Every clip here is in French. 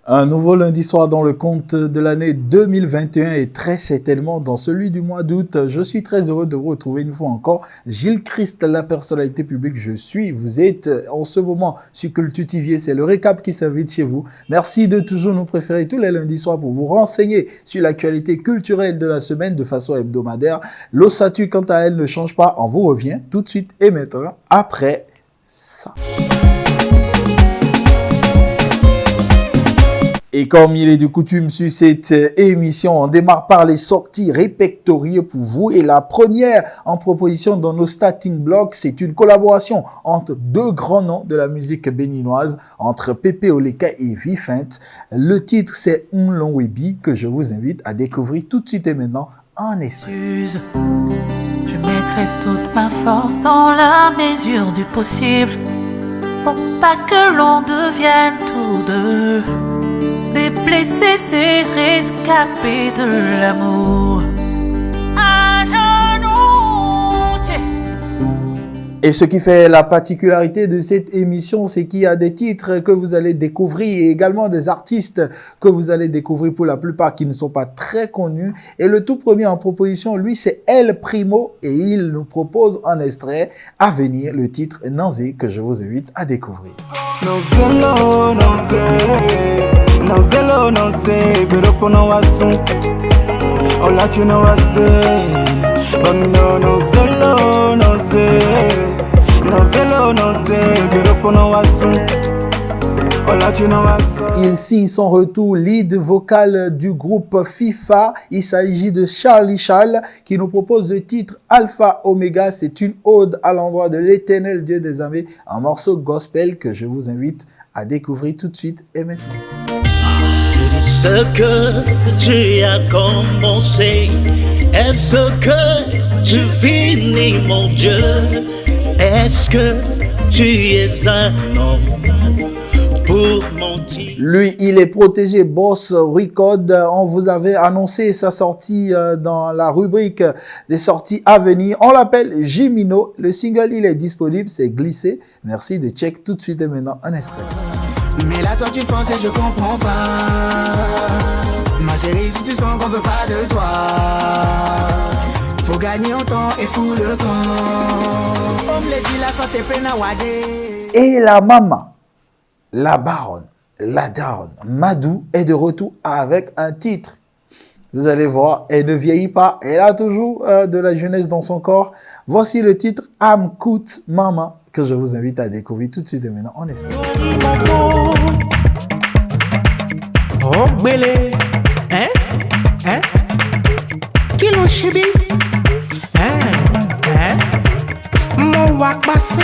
Un nouveau lundi soir dans le compte de l'année 2021 et très certainement dans celui du mois d'août. Je suis très heureux de vous retrouver une fois encore. Gilles Christ, la personnalité publique, vous êtes en ce moment sur Culture TV. C'est le récap qui s'invite chez vous. Merci de toujours nous préférer tous les lundis soirs pour vous renseigner sur l'actualité culturelle de la semaine de façon hebdomadaire. L'ossature, quant à elle, ne change pas. On vous revient tout de suite et maintenant après ça. Et comme il est de coutume sur cette émission, on démarre par les sorties répertoriées pour vous. Et la première en proposition dans nos starting blocks, c'est une collaboration entre deux grands noms de la musique béninoise, entre Pépé Oleka et Vifint. Le titre, c'est Unlonwebi, que je vous invite à découvrir tout de suite et maintenant en extrait. Je mettrai toute ma force dans la mesure du possible pour pas que l'on devienne tous deux des blessés, c'est rescapés de l'amour. À genoux. Et ce qui fait la particularité de cette émission, c'est qu'il y a des titres que vous allez découvrir et également des artistes que vous allez découvrir pour la plupart qui ne sont pas très connus. Et le tout premier en proposition, lui, c'est El Primo et il nous propose un extrait à venir, le titre Nanzé, que je vous invite à découvrir. Nanzelo nanze beropo no wasu Olachi no wase Bonno nanzelo nanze Nanzelo nanze beropo no wasu Olachi no wase. Il signe son retour lead vocal du groupe FIFA. Il s'agit de Charlie Charles qui nous propose le titre Alpha Omega. C'est une ode à l'endroit de l'éternel Dieu des armées, un morceau gospel que je vous invite à découvrir tout de suite et maintenant. Ce que tu as commencé, est-ce que tu finis, mon Dieu? Est-ce que tu es un homme pour mentir? Lui, il est protégé Boss Record. On vous avait annoncé sa sortie dans la rubrique des sorties à venir. On l'appelle Jimino. Le single, il est disponible, c'est Glissé. Merci de check tout de suite et maintenant un extrait. Mais là toi tu te penses et je comprends pas. Ma chérie, si tu sens qu'on veut pas de toi, faut gagner en temps et fou le camp. On me l'a dit, la santé peine à wader. Et la maman, la baronne, la daronne, Madou est de retour avec un titre. Vous allez voir, elle ne vieillit pas, elle a toujours de la jeunesse dans son corps. Voici le titre Amkout Maman, que je vous invite à découvrir tout de suite et maintenant en extrait. Oh, belé, hein, hein, kilo chibi, mon wak basse,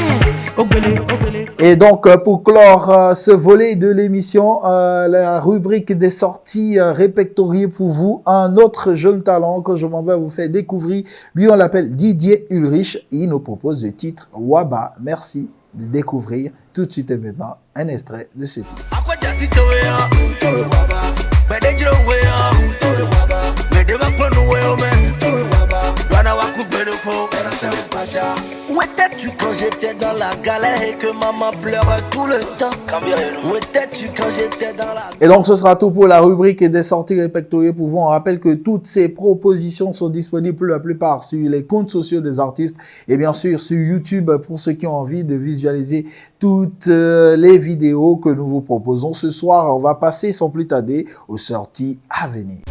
oh belé, oh belé. Et donc, pour clore ce volet de l'émission, la rubrique des sorties répertoriées pour vous, un autre jeune talent que je m'en vais vous faire découvrir. Lui, on l'appelle Didier Ulrich. Il nous propose le titre Waba. Merci de découvrir tout de suite et maintenant un extrait de ce titre. Où étais-tu quand j'étais dans la galère et que maman pleurait tout le temps? Où étais-tu quand j'étais dans la... Et donc, ce sera tout pour la rubrique des sorties répertoriées pour vous. On rappelle que toutes ces propositions sont disponibles pour la plupart sur les comptes sociaux des artistes et bien sûr sur YouTube pour ceux qui ont envie de visualiser toutes les vidéos que nous vous proposons. Ce soir, on va passer sans plus tarder aux sorties à venir.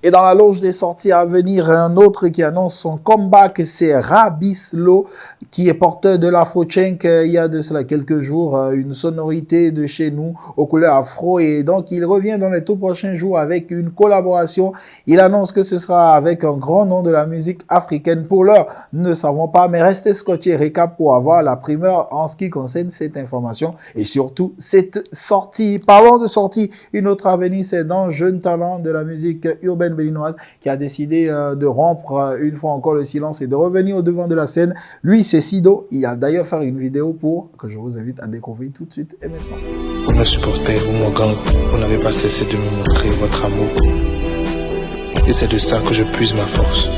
Et dans la loge des sorties à venir, un autre qui annonce son comeback, c'est Rabislo, qui est porteur de l'Afro-Cenk il y a de cela quelques jours, une sonorité de chez nous aux couleurs afro. Et donc, il revient dans les tout prochains jours avec une collaboration. Il annonce que ce sera avec un grand nom de la musique africaine. Pour l'heure, nous ne savons pas, mais restez scotchés récap pour avoir la primeur en ce qui concerne cette information et surtout cette sortie. Parlons de sortie, une autre à venir, c'est d'un jeune talent de la musique urbaine béninoise qui a décidé de rompre une fois encore le silence et de revenir au devant de la scène. Lui, c'est Sido. Il a d'ailleurs fait une vidéo que je vous invite à découvrir tout de suite et maintenant. Vous me supportez, vous mon gang, vous n'avez pas cessé de me montrer votre amour. Et c'est de ça que je puise ma force.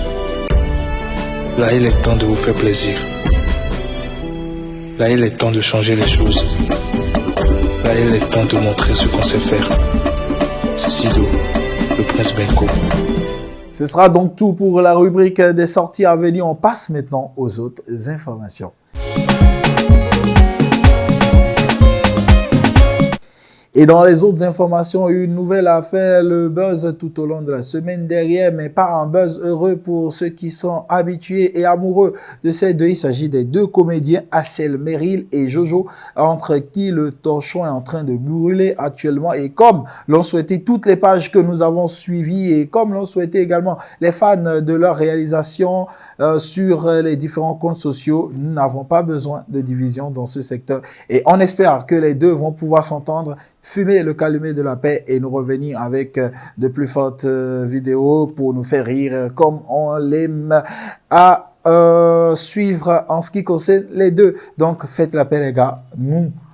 Là, il est temps de vous faire plaisir. Là, il est temps de changer les choses. Là, il est temps de montrer ce qu'on sait faire. C'est Sido, le prince Benko. Ce sera donc tout pour la rubrique des sorties à venir. On passe maintenant aux autres informations. Et dans les autres informations, une nouvelle a fait le buzz tout au long de la semaine dernière, mais pas un buzz heureux pour ceux qui sont habitués et amoureux de ces deux. Il s'agit des deux comédiens, Hassel Merrill et Jojo, entre qui le torchon est en train de brûler actuellement. Et comme l'ont souhaité toutes les pages que nous avons suivies et comme l'ont souhaité également les fans de leur réalisation sur les différents comptes sociaux, nous n'avons pas besoin de division dans ce secteur. Et on espère que les deux vont pouvoir s'entendre, fumer le calumet de la paix et nous revenir avec de plus fortes vidéos pour nous faire rire comme on l'aime à suivre en ce qui concerne les deux. Donc faites la paix les gars,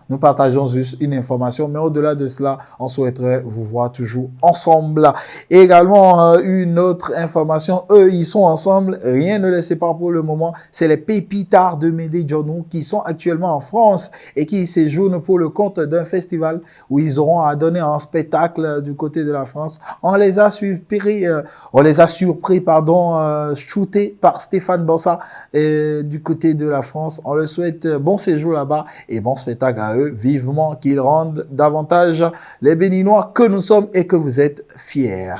nous partageons juste une information, mais au-delà de cela, on souhaiterait vous voir toujours ensemble. Et également, une autre information, eux, ils sont ensemble, rien ne les sépare pour le moment. C'est les pépitards de Médé Djonou qui sont actuellement en France et qui séjournent pour le compte d'un festival où ils auront à donner un spectacle du côté de la France. On les a surpris, shootés par Stéphane Bossa du côté de la France. On leur souhaite bon séjour là-bas et bon spectacle à eux. Vivement qu'ils rendent davantage les Béninois que nous sommes et que vous êtes fiers.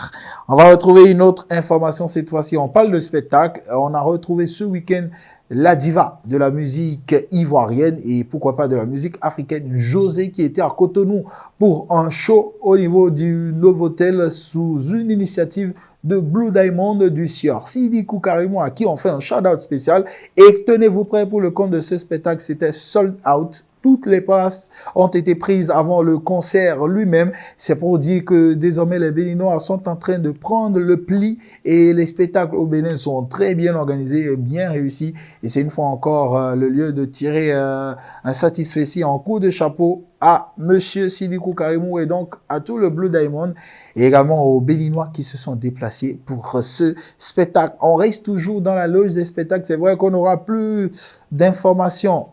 On va retrouver une autre information cette fois-ci. On parle de spectacle. On a retrouvé ce week-end la diva de la musique ivoirienne et pourquoi pas de la musique africaine, José, qui était à Cotonou pour un show au niveau du Novotel sous une initiative de Blue Diamond du Sieur Sidiki Koukarimou, à qui on fait un shout-out spécial. Et tenez-vous prêts pour le compte de ce spectacle, c'était sold out. Toutes les places ont été prises avant le concert lui-même. C'est pour dire que désormais les Béninois sont en train de prendre le pli et les spectacles au Bénin sont très bien organisés et bien réussis. Et c'est une fois encore le lieu de tirer un satisfait en coup de chapeau à Monsieur Sidiki Koukarimou et donc à tout le Blue Diamond et également aux Béninois qui se sont déplacés pour ce spectacle. On reste toujours dans la loge des spectacles. C'est vrai qu'on aura plus d'informations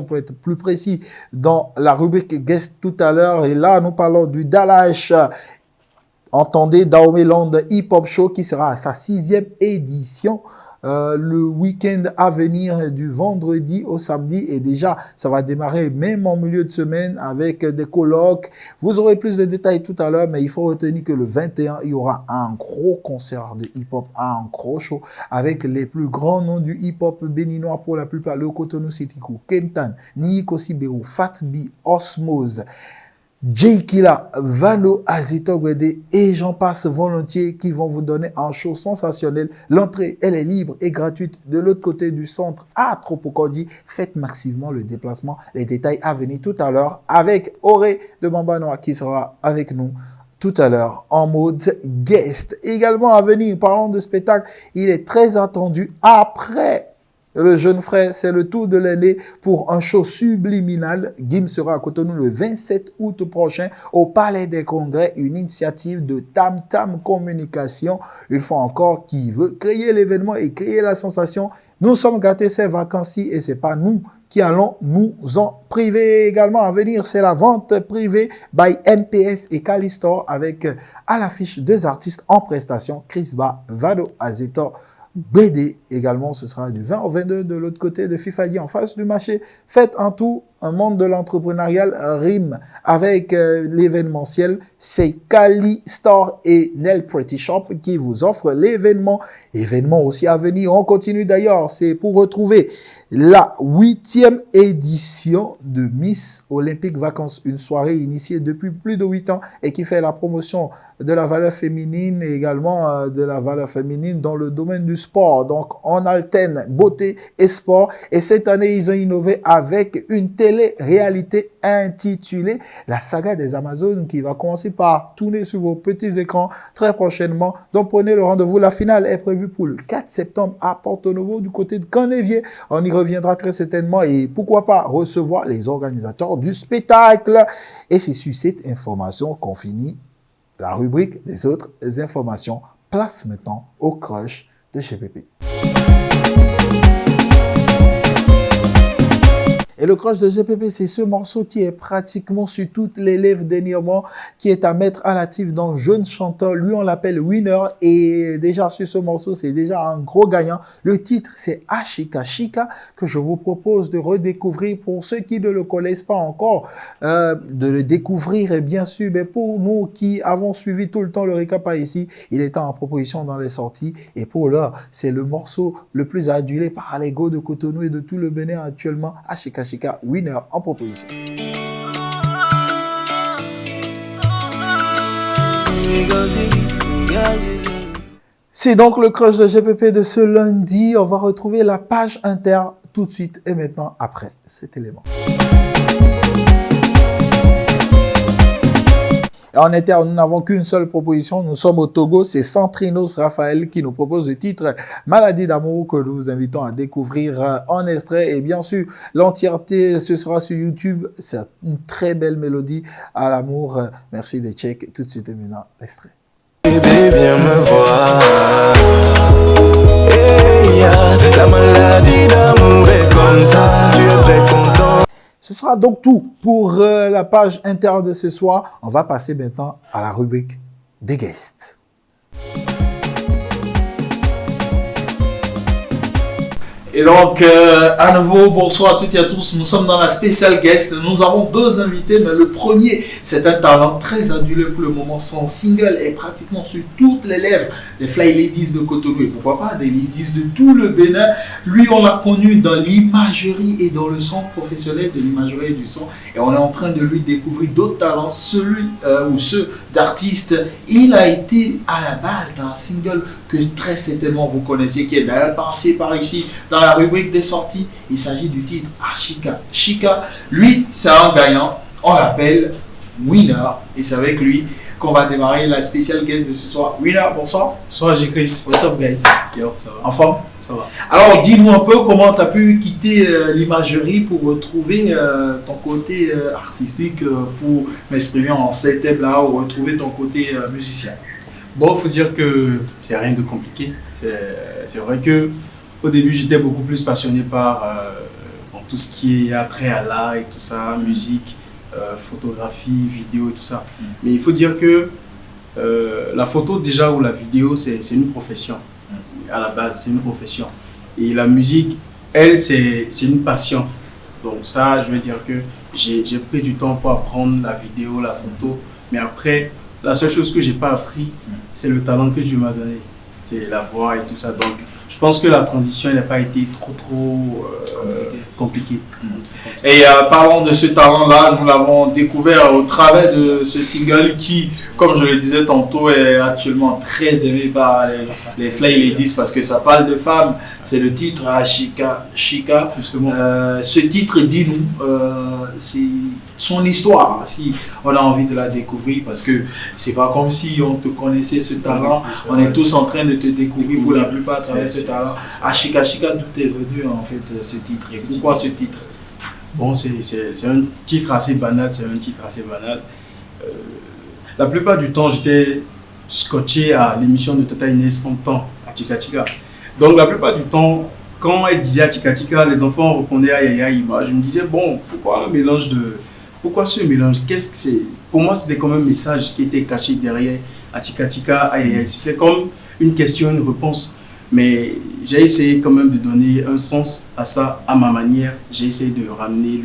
pour être plus précis dans la rubrique guest tout à l'heure. Et là, nous parlons du Dalash. Entendez, Dahomey Land Hip Hop Show qui sera à sa 6e édition. Le week-end à venir du vendredi au samedi et déjà ça va démarrer même en milieu de semaine avec des colloques. Vous aurez plus de détails tout à l'heure, mais il faut retenir que le 21 il y aura un gros concert de hip-hop, un gros show avec les plus grands noms du hip-hop béninois pour la plupart, le Cotonou Sitikou, Kemtan, Niiko Sibéou, Fatbi, Osmose, Jay Killa, Vano, Azito Gwede et j'en passe volontiers qui vont vous donner un show sensationnel. L'entrée, elle est libre et gratuite de l'autre côté du centre à Tropocodi. Faites massivement le déplacement. Les détails à venir tout à l'heure avec Auré de Bambanoa qui sera avec nous tout à l'heure en mode guest. Également à venir, parlant de spectacle, il est très attendu après le jeune frère, c'est le tour de l'année pour un show subliminal. Gim sera à Cotonou le 27 août prochain au Palais des Congrès, une initiative de Tam Tam Communication, une fois encore, qui veut créer l'événement et créer la sensation. Nous sommes gâtés ces vacances-ci et c'est pas nous qui allons nous en priver. Également à venir, c'est la vente privée by NPS et Calistor avec à l'affiche deux artistes en prestation, Chris Ba, Vado Azetor, BD également, ce sera du 20 au 22 de l'autre côté de Fifadi en face du marché. Faites un tour, un monde de l'entrepreneurial rime avec l'événementiel. C'est Cali Store et Nel Pretty Shop qui vous offrent l'événement. Événement aussi à venir. On continue d'ailleurs. C'est pour retrouver la 8e édition de Miss Olympique Vacances. Une soirée initiée depuis plus de 8 ans et qui fait la promotion de la valeur féminine et également de la valeur féminine dans le domaine du sport. Donc, on alterne beauté et sport. Et cette année, ils ont innové avec une télé-réalité intitulée La Saga des Amazones qui va commencer par tourner sur vos petits écrans très prochainement. Donc, prenez le rendez-vous. La finale est prévue pour le 4 septembre à Porto Novo du côté de Canévier. On y reviendra très certainement et pourquoi pas recevoir les organisateurs du spectacle. Et c'est sur cette information qu'on finit la rubrique des autres informations. Place maintenant au crush de chez Pépé. Et le crush de GPP, c'est ce morceau qui est pratiquement sur toutes les lèvres dernièrement, qui est à mettre à l'actif dans Jeune Chanteur. Lui, on l'appelle Winner. Et déjà, sur ce morceau, c'est déjà un gros gagnant. Le titre, c'est Ashika Shika, que je vous propose de redécouvrir pour ceux qui ne le connaissent pas encore, de le découvrir. Et bien sûr, mais pour nous qui avons suivi tout le temps le récap ici, il est en proposition dans les sorties. Et pour là, c'est le morceau le plus adulé par les go de Cotonou et de tout le Bénin actuellement. Ashika Shika, Winner en proposition. C'est donc le crush de GPP de ce lundi. On va retrouver la page inter tout de suite et maintenant après cet élément. Et en inter, nous n'avons qu'une seule proposition. Nous sommes au Togo. C'est Centrinos Raphaël qui nous propose le titre Maladie d'amour que nous vous invitons à découvrir en extrait. Et bien sûr, l'entièreté, ce sera sur YouTube. C'est une très belle mélodie à l'amour. Merci de check. Tout de suite et maintenant, l'extrait. Bébé, viens me voir. Hey, la maladie d'amour est comme ça. Tu es très content. Ce sera donc tout pour la page inter de ce soir. On va passer maintenant à la rubrique des guests. Et donc, à nouveau, bonsoir à toutes et à tous. Nous sommes dans la spéciale guest. Nous avons deux invités, mais le premier, c'est un talent très adulé pour le moment. Son single est pratiquement sur toutes les lèvres des Fly Ladies de Cotonou et pourquoi pas des ladies de tout le Bénin. Lui, on l'a connu dans l'imagerie et dans le son professionnel de l'imagerie et du son. Et on est en train de lui découvrir d'autres talents, celui ou ceux d'artistes. Il a été à la base d'un single que très certainement vous connaissez, qui est d'ailleurs passé par ici dans la rubrique des sorties. Il s'agit du titre Ashika Shika. Lui, c'est un gagnant. On l'appelle Winner. Et c'est avec lui qu'on va démarrer la spéciale guest de ce soir. Winner, bonsoir. Bonsoir, j'ai Chris. What's up, guys? Yo, ça va. En forme? Ça va. Alors, dis-nous un peu comment tu as pu quitter l'imagerie pour retrouver ton côté artistique, pour m'exprimer en ces thèmes-là, ou retrouver ton côté musicien. Bon, il faut dire que c'est rien de compliqué. C'est vrai que au début, j'étais beaucoup plus passionné par tout ce qui a trait à l'art et tout ça, musique, photographie, vidéo et tout ça. Mais il faut dire que la photo déjà ou la vidéo, c'est une profession. À la base, c'est une profession. Et la musique, elle, c'est une passion. Donc ça, je veux dire que j'ai pris du temps pour apprendre la vidéo, la photo. Mais après, la seule chose que j'ai pas appris, c'est le talent que Dieu m'a donné. C'est la voix et tout ça. Donc, je pense que la transition n'a pas été trop compliquée. Et parlons de ce talent-là, nous l'avons découvert au travers de ce single qui, comme je le disais tantôt, est actuellement très aimé par les Fly Ladies parce que ça parle de femmes. C'est le titre Ashika Shika. Justement. Ce titre, dis-nous, c'est son histoire, si on a envie de la découvrir, parce que c'est pas comme si on te connaissait ce talent, on est tous en train de te découvrir pour la plupart à travers ce talent. Ashika Shika, d'où est venu en fait ce titre et pourquoi ce titre? Bon, c'est un titre assez banal, la plupart du temps, j'étais scotché à l'émission de Tata Inès en temps, à Tika Tika. Donc la plupart du temps, quand elle disait Tika Tika, les enfants reconnaissaient aïe aïe. Je me disais, bon, pourquoi ce mélange? Qu'est-ce que c'est? Pour moi, c'était comme un message qui était caché derrière Tika Tika, aïe aïe. C'était comme une question, une réponse. Mais j'ai essayé quand même de donner un sens à ça, à ma manière. J'ai essayé de ramener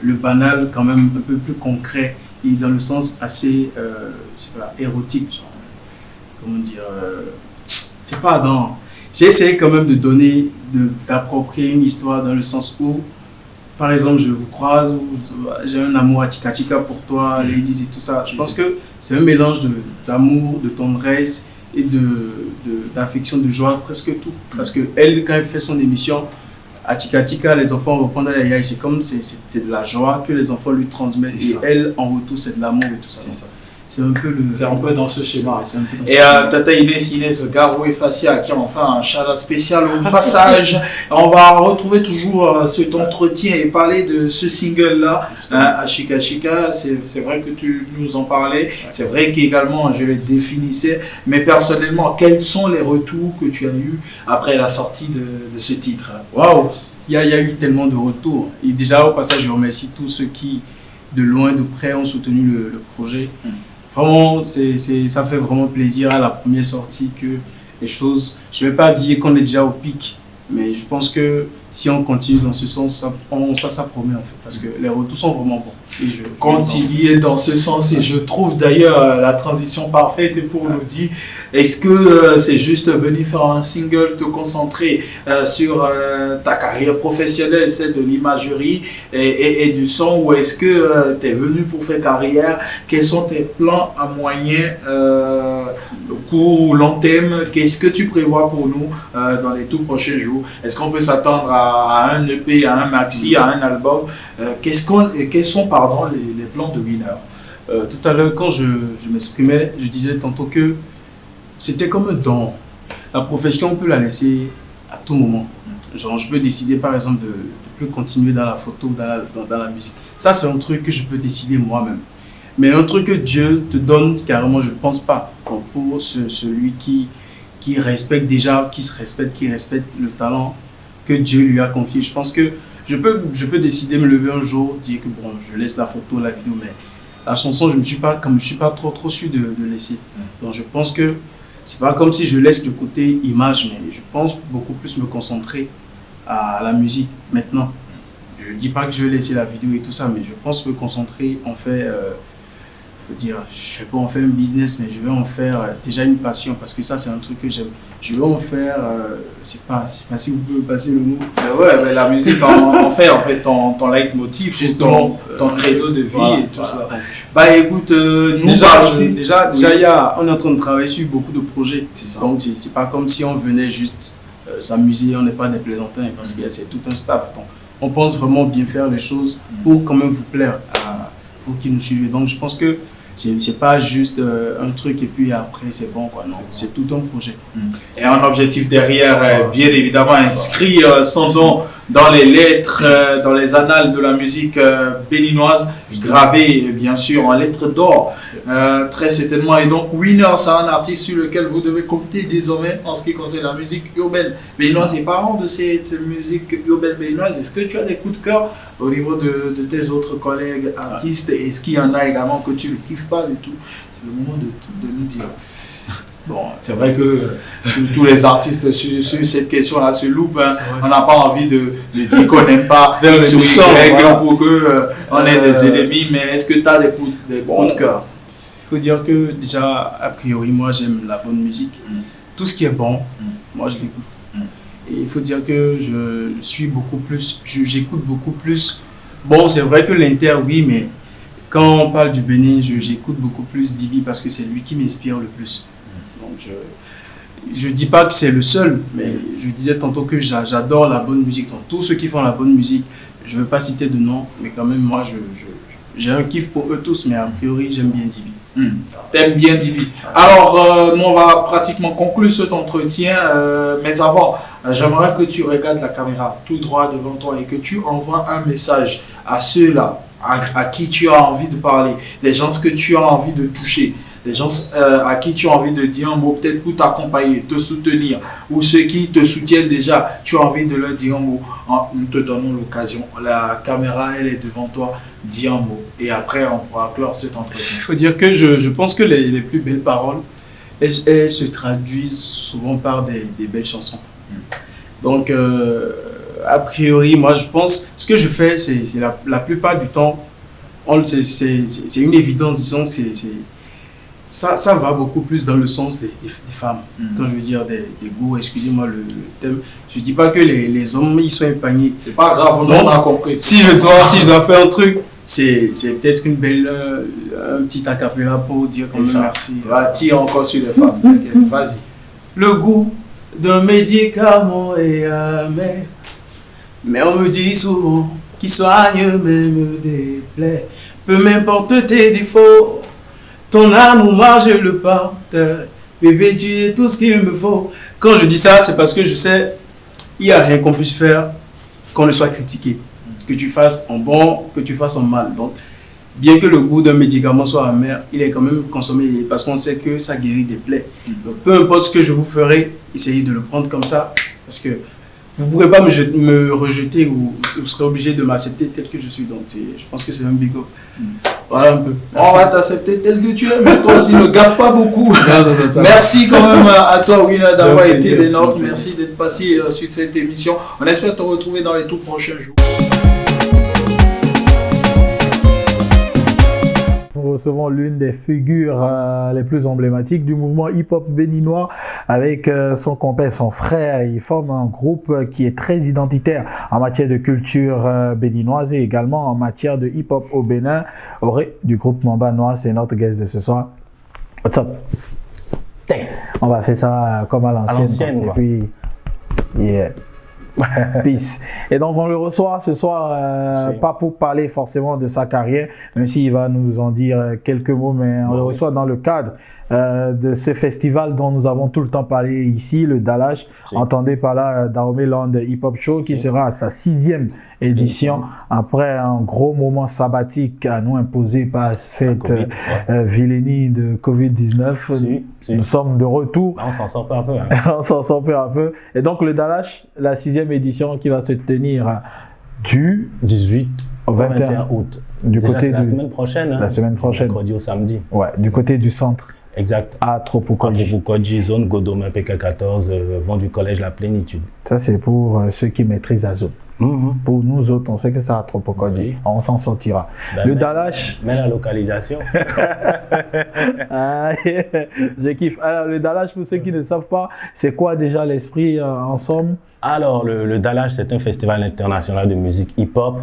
le banal quand même un peu plus concret et dans le sens assez je sais pas, érotique. Genre, comment dire c'est pas dans... J'ai essayé quand même de donner, d'approprier une histoire dans le sens où, par exemple, je vous croise, ou j'ai un amour à Tika Tika pour toi, ladies et tout ça. Je pense que c'est un mélange d'amour, de tendresse et d'affection, de joie, presque tout. Parce que elle, quand elle fait son émission, à Tika Tika, les enfants reprennent la yaï, c'est comme c'est de la joie que les enfants lui transmettent. Et elle, en retour, c'est de l'amour et tout ça. C'est ça. C'est un peu dans ce schéma. Et Tata Inès Garou et Fassia qui ont fait un shout-out spécial au passage. On va retrouver toujours cet entretien et parler de ce single-là, Ashika Shika. C'est vrai que tu nous en parlais. C'est vrai qu'également je le définissais. Mais personnellement, quels sont les retours que tu as eus après la sortie de ce titre? Waouh! il y a eu tellement de retours. Et déjà, au passage, je remercie tous ceux qui, de loin, de près, ont soutenu le projet. Vraiment, ça fait vraiment plaisir à la première sortie que les choses... Je ne vais pas dire qu'on est déjà au pic, mais je pense que si on continue dans ce sens, ça promet en fait, parce que les retours sont vraiment bons. Continuer dans ce sens, et je trouve d'ailleurs la transition parfaite pour nous dire, est-ce que c'est juste venir faire un single, te concentrer sur ta carrière professionnelle, celle de l'imagerie et du son, ou est-ce que tu es venu pour faire carrière? Quels sont tes plans à moyen, court ou long terme? Qu'est-ce que tu prévois pour nous dans les tout prochains jours? Est-ce qu'on peut s'attendre à un EP, à un maxi, à un album? Quels sont les plans de Winner? Tout à l'heure, quand je m'exprimais, je disais tantôt que c'était comme un don. La profession, on peut la laisser à tout moment. Genre, je peux décider par exemple de ne plus continuer dans la photo, dans la musique. Ça, c'est un truc que je peux décider moi-même. Mais un truc que Dieu te donne, carrément, je ne pense pas. Pour celui qui respecte déjà, qui respecte le talent que Dieu lui a confié. Je pense que je peux décider de me lever un jour, dire que bon, je laisse la photo, la vidéo, mais la chanson, je ne suis pas trop sûr de laisser. Donc je pense que c'est pas comme si je laisse le côté image, mais je pense beaucoup plus me concentrer à la musique maintenant. Je ne dis pas que je vais laisser la vidéo et tout ça, mais je pense me concentrer en fait, je ne vais pas en faire un business, mais je vais en faire déjà une passion, parce que ça c'est un truc que j'aime. Je vais en faire, c'est pas si vous pouvez passer le mot. Ouais, mais la musique en fait ton leitmotiv, justement, ton credo de vie, voilà, et tout voilà. Ça. Bah écoute, nous déjà on est en train de travailler sur beaucoup de projets. Donc c'est pas comme si on venait juste s'amuser, on n'est pas des plaisantins, parce que c'est tout un staff. Donc, on pense vraiment bien faire les choses pour quand même vous plaire à vous qui nous suivez. Donc je pense que c'est pas juste un truc et puis après c'est bon quoi. Non, c'est tout un projet. Et un objectif derrière, bien évidemment inscrit son nom dans les lettres, dans les annales de la musique béninoise, gravé bien sûr en lettres d'or, très certainement. Et donc Winner, c'est un artiste sur lequel vous devez compter désormais en ce qui concerne la musique urbaine béninoise. Et parlant de cette musique urbaine béninoise, est-ce que tu as des coups de cœur au niveau de tes autres collègues artistes? Est-ce qu'il y en a également que tu ne kiffes pas du tout? C'est le moment de nous dire. Bon, c'est vrai que tous les artistes sur cette question-là se loupent. Hein. On n'a pas envie de dire qu'on n'aime pas faire des sons pour qu'on ait des ennemis, mais est-ce que tu as des coups de cœur? Il faut dire que déjà, a priori, moi j'aime la bonne musique. Tout ce qui est bon, moi je l'écoute. Et il faut dire que je suis beaucoup plus, j'écoute beaucoup plus. Bon, c'est vrai que l'inter, oui, mais quand on parle du Bénin, j'écoute beaucoup plus Dibi parce que c'est lui qui m'inspire le plus. Donc je dis pas que c'est le seul, mais je disais tantôt que j'adore la bonne musique. Donc tous ceux qui font la bonne musique, je ne veux pas citer de nom, mais quand même moi j'ai un kiff pour eux tous, mais a priori j'aime bien Dibi. T'aimes bien Dibi. Alors nous on va pratiquement conclure cet entretien, mais avant j'aimerais que tu regardes la caméra tout droit devant toi et que tu envoies un message à ceux-là à qui tu as envie de parler, les gens que tu as envie de toucher, des gens à qui tu as envie de dire un mot, peut-être pour t'accompagner, te soutenir, ou ceux qui te soutiennent déjà, tu as envie de leur dire un mot. Nous te donnons l'occasion. La caméra, elle est devant toi, dis un mot. Et après, on pourra clore cet entretien. Il faut dire que je pense que les plus belles paroles, elles se traduisent souvent par des belles chansons. Donc, a priori, moi, je pense, ce que je fais, c'est la plupart du temps, c'est une évidence, disons que ça va beaucoup plus dans le sens des femmes. Quand je veux dire des goûts, excusez-moi le thème, je dis pas que les hommes ils sont épargnés. C'est pas grave, on a compris. Si je dois faire un truc, c'est peut-être une belle un petit acapella pour dire quand même merci. Va tire encore sur les femmes. Vas-y. Le goût d'un médicament est amer, mais on me dit souvent qu'il soigne même des plaies. Peu m'importe tes défauts, ton amour, moi je le partage. Bébé, tu es tout ce qu'il me faut. Quand je dis ça, c'est parce que je sais il n'y a rien qu'on puisse faire qu'on ne soit critiqué. Que tu fasses en bon, que tu fasses en mal. Donc, bien que le goût d'un médicament soit amer, il est quand même consommé parce qu'on sait que ça guérit des plaies. Donc, peu importe ce que je vous ferai, essayez de le prendre comme ça. Parce que vous ne pourrez pas me rejeter ou vous serez obligé de m'accepter tel que je suis. Donc, je pense que c'est un big up. Voilà un peu. Merci. On va t'accepter tel que tu es, mais toi aussi ne gaffe pas beaucoup. Non, merci quand même à toi, Winner, d'avoir été des nôtres. Merci d'être passé sur cette émission. On espère te retrouver dans les tout prochains jours. Nous recevons l'une des figures les plus emblématiques du mouvement hip-hop béninois avec son compère, son frère. Ils forment un groupe qui est très identitaire en matière de culture béninoise et également en matière de hip-hop au Bénin. Auré du groupe Mamba Noir, c'est notre guest de ce soir. What's up? On va faire ça comme à l'ancienne. Et puis, yeah. Peace. Et donc on le reçoit ce soir, pas pour parler forcément de sa carrière, même s'il va nous en dire quelques mots, mais on le reçoit dans le cadre de ce festival dont nous avons tout le temps parlé ici, le Dalash. Entendez par là Dahomey Land Hip Hop Show qui sera à sa 6e édition après un gros moment sabbatique à nous imposé par cette vilainie de Covid-19. Nous sommes de retour. Là, on s'en sort peu à peu. Hein. On s'en sort peu à peu. Et donc le Dalash, la 6e édition qui va se tenir du 18 au 21 août. Du déjà, côté la semaine prochaine. Hein, la semaine prochaine. Mercredi au samedi. Ouais, du côté du centre. Exact. À Tropokodji, zone Godoma PK14, vent du collège La Plénitude. Ça, c'est pour ceux qui maîtrisent la zone. Pour nous autres, on sait que ça à Tropokodji. On s'en sortira. Ben, le Dalash. Mais la localisation. Je kiffe. Alors, le Dalash, pour ceux qui ne savent pas, c'est quoi déjà l'esprit ensemble? Alors, le Dalash, c'est un festival international de musique hip-hop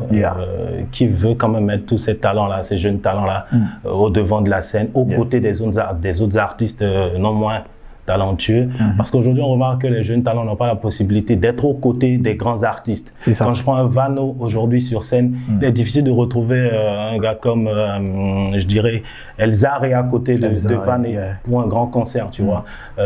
qui veut quand même mettre tous ces talents-là, ces jeunes talents-là, au devant de la scène, aux côtés des autres artistes non moins talentueux. Parce qu'aujourd'hui, on remarque que les jeunes talents n'ont pas la possibilité d'être aux côtés des grands artistes. Quand je prends un Vano aujourd'hui sur scène, il est difficile de retrouver un gars comme, je dirais, Elzar est à côté de Van pour un grand concert, tu vois.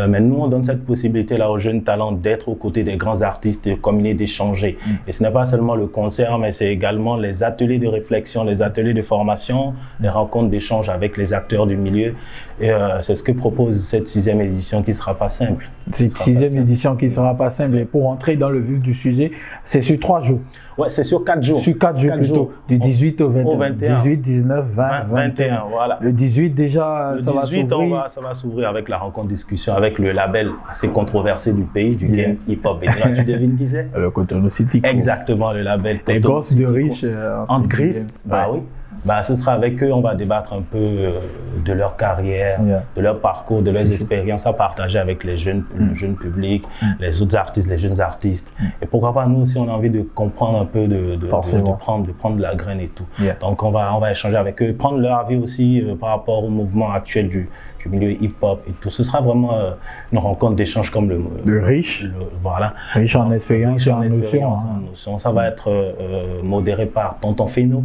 Mais nous, on donne cette possibilité-là aux jeunes talents d'être aux côtés des grands artistes, de communier, d'échanger. Et ce n'est pas seulement le concert, mais c'est également les ateliers de réflexion, les ateliers de formation, les rencontres d'échange avec les acteurs du milieu. Et c'est ce que propose cette 6e édition qui ne sera pas simple. Cette 6e édition qui ne sera pas simple. Et pour entrer dans le vif du sujet, c'est sur 3 jours. Ouais, c'est sur 4 jours. Sur 4 jours plutôt. Du 18 au 21. 18, 19, 20, 21. Voilà. Le 18 déjà, le 18, ça va s'ouvrir avec la rencontre discussion avec le label assez controversé du pays, du game hip-hop. Et là, tu devines qui c'est? Le Cotonou City. Exactement, le label Cotonou. Les gosses de riches. En griffes. Bah oui. Bah, ce sera avec eux, on va débattre un peu de leur carrière, de leur parcours, de leurs expériences à partager avec les jeunes, le jeune public, les autres artistes, les jeunes artistes. Et pourquoi pas, nous aussi, on a envie de comprendre un peu, de prendre de la graine et tout. Donc, on va échanger avec eux, prendre leur avis aussi par rapport au mouvement actuel du milieu hip-hop et tout. Ce sera vraiment une rencontre d'échange comme le riche. Voilà. Riche en expérience et en notion. Ça va être modéré par Tonton Feno.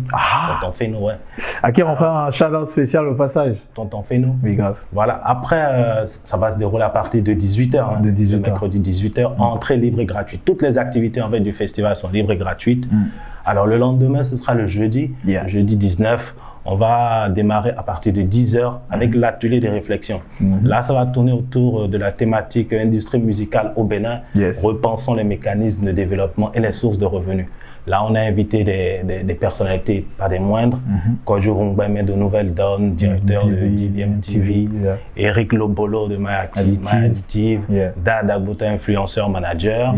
Tonton Feno, ouais. À qui on fait un shout-out spécial au passage. Tonton Feno. Oui, grave. Voilà. Après, ça va se dérouler à partir de 18h. De 18h. Le mercredi 18h. Entrée libre et gratuite. Toutes les activités en fait du festival sont libres et gratuites. Alors, le lendemain, ce sera le jeudi. Jeudi 19. On va démarrer à partir de 10h avec l'atelier de réflexion. Là, ça va tourner autour de la thématique industrie musicale au Bénin. Repensons les mécanismes de développement et les sources de revenus. Là, on a invité des personnalités, pas des moindres. Kojo Rungbeme de Nouvelle Donne, directeur de DBM TV. Eric Lobolo de My Additive. Dad Agbuta, influenceur manager.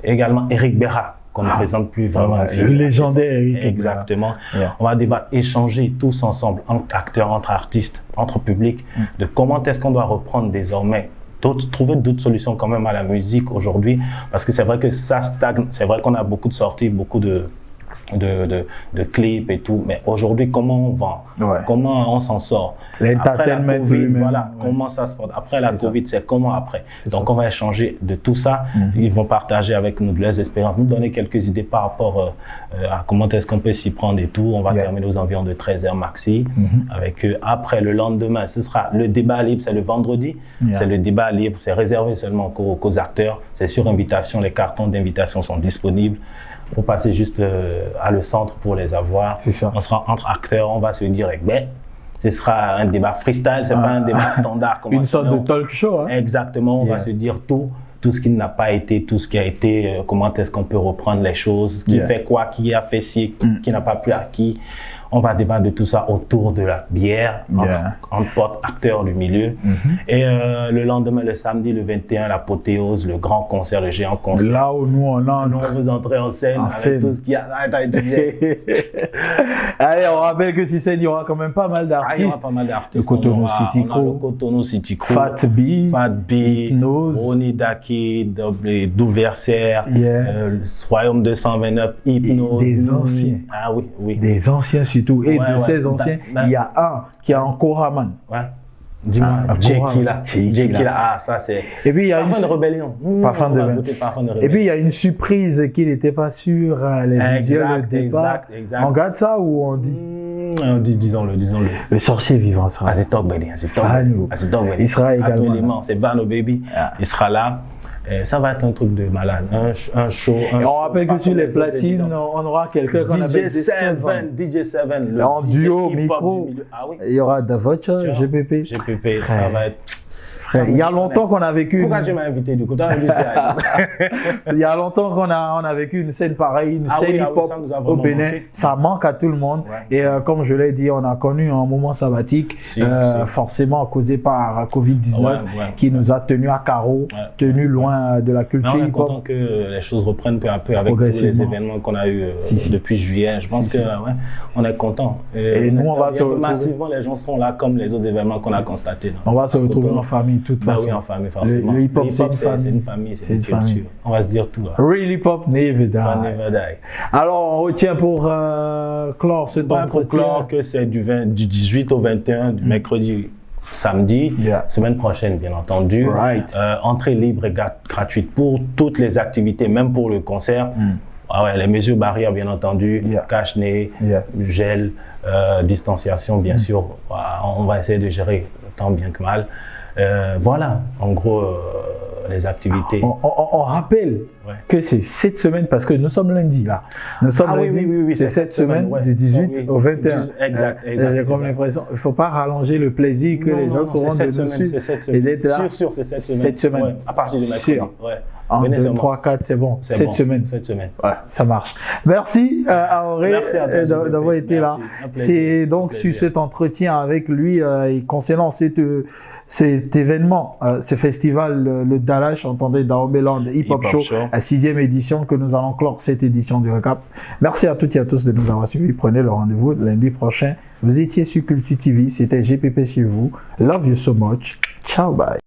Également Eric Berra, qu'on ne présente plus vraiment. Le légendaire Eric. Exactement. On va débattre, échanger tous ensemble, entre acteurs, entre artistes, entre publics, de comment est-ce qu'on doit reprendre désormais, trouver d'autres solutions quand même à la musique aujourd'hui, parce que c'est vrai que ça stagne, c'est vrai qu'on a beaucoup de sorties, beaucoup de clips et tout, mais aujourd'hui, comment on vend, comment on s'en sort. Après la Covid, comment ça se passe. Après la Covid, c'est comment après. Donc, on va échanger de tout ça. Ils vont partager avec nous de leurs expériences, nous donner quelques idées par rapport à comment est-ce qu'on peut s'y prendre et tout. On va terminer aux environs de 13h maxi avec eux. Après, le lendemain, ce sera le débat libre, c'est le vendredi. C'est le débat libre, c'est réservé seulement qu'aux acteurs. C'est sur invitation, les cartons d'invitation sont disponibles. Pour passer juste à le centre pour les avoir. On sera entre acteurs, on va se dire, ce sera un débat freestyle, c'est pas un débat standard. Une sorte de talk show. Hein? Exactement, on va se dire tout tout ce qui n'a pas été, tout ce qui a été, comment est-ce qu'on peut reprendre les choses, qui fait quoi, qui a fait ci, qui n'a pas pu à qui. On va débattre de tout ça autour de la bière, entre potes, acteurs du milieu. Et le lendemain, le samedi, le 21, l'apothéose, le grand concert, le géant concert. Là où nous, on vous entrez en scène avec tout ce qu'il y a. Allez, on rappelle que si il y aura quand même pas mal d'artistes. Il y aura pas mal d'artistes. Le Cotonou City Crew. Le Cotonou City Crew. Fat B. Hypnose. Ronnie Daki, Douversaire. Royaume 229, Hypnose. Des anciens. Ah oui, oui. Des anciens surtout. Et de ces anciens, il y a un qui est en Koraman. Ouais. Dis-moi, Jekila. Ah, ça c'est. Et puis il y a Parfum de rébellion. Parfum de rébellion. Et puis il y a une surprise qu'il n'était pas sûr, les visuels au départ. Exact. On garde ça ou on dit disons-le. Le sorcier vivant sera. Il sera également. C'est Vano Baby. Il sera là. Ça va être un truc de malade, un show. Et on rappelle que sur les platines, on aura quelqu'un qu'on appelle DJ7, le en DJ duo, micro. Ah oui. Il y aura Davocha, GPP. Ça va être. Il y a longtemps qu'on a vécu. Pourquoi je m'ai invité du coup? Il y a longtemps qu'on a vécu une scène pareille, une scène hip-hop au Bénin. Ça manque à tout le monde. Et comme je l'ai dit, on a connu un moment sabbatique, forcément causé par Covid-19, qui nous a tenus à carreau, tenus loin de la culture hip-hop. On est content que les choses reprennent peu à peu avec tous les événements qu'on a eu depuis juillet. Je pense que on est content. Et nous, on va se retrouver. Massivement, les gens sont là comme les autres événements qu'on a constatés. On va se retrouver en famille. De toute façon. Oui, en famille, forcément. Le hip-hop, c'est une famille, c'est une culture. On va se dire tout. Real hip-hop never die. Alors, on retient pour clore cet entretien. Pour clore que c'est du 18 au 21, du mercredi, samedi, semaine prochaine, bien entendu. Entrée libre et gratuite pour toutes les activités, même pour le concert. Les mesures barrières, bien entendu, cache-nez, gel, distanciation, bien sûr. On va essayer de gérer tant bien que mal. Voilà, en gros, les activités. On rappelle que c'est cette semaine, parce que nous sommes lundi là. Nous sommes lundi, c'est cette semaine du 18 au 21. Exact. J'ai comme l'impression, il ne faut pas rallonger le plaisir que les gens seront dessus. C'est cette semaine. Et d'être là. Sûr, c'est cette semaine. Cette semaine. À partir du mercredi. 1, 2, 3, 4, c'est bon. Cette semaine. Ouais, ça marche. Merci à Auré d'avoir été là. C'est donc sur cet entretien avec lui concernant cet événement, ce festival, le Dalash, entendez, Daobeland Hip Hop Show, la 6e édition, que nous allons clore cette édition du Recap. Merci à toutes et à tous de nous avoir suivis. Prenez le rendez-vous lundi prochain. Vous étiez sur Culture TV. C'était GPP chez vous. Love you so much. Ciao, bye.